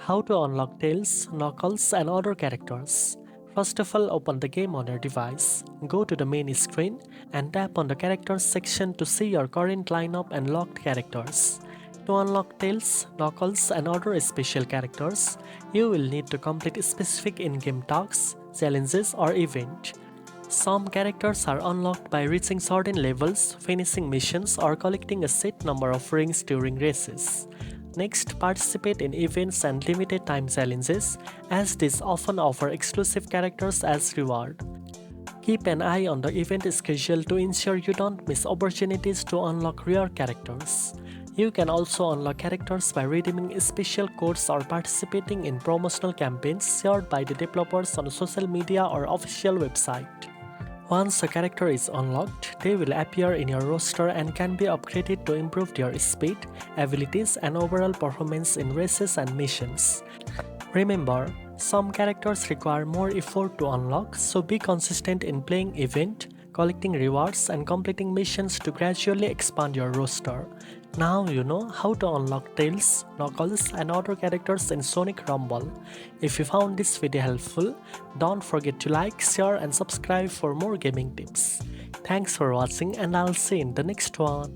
How to unlock Tails, Knuckles and other characters. First of all, open the game on your device. Go to the main screen and tap on the characters section to see your current lineup and locked characters. To unlock Tails, Knuckles and other special characters, you will need to complete specific in-game tasks, challenges or events. Some characters are unlocked by reaching certain levels, finishing missions or collecting a set number of rings during races. Next, participate in events and limited time challenges, as these often offer exclusive characters as reward. Keep an eye on the event schedule to ensure you don't miss opportunities to unlock rare characters. You can also unlock characters by redeeming special codes or participating in promotional campaigns shared by the developers on social media or official website. Once a character is unlocked, they will appear in your roster and can be upgraded to improve their speed, abilities, and overall performance in races and missions. Remember, some characters require more effort to unlock, so be consistent in playing event, collecting rewards, and completing missions to gradually expand your roster. Now you know how to unlock Tails, Knuckles, and other characters in Sonic Rumble. If you found this video helpful, don't forget to like, share, and subscribe for more gaming tips. Thanks for watching, and I'll see you in the next one.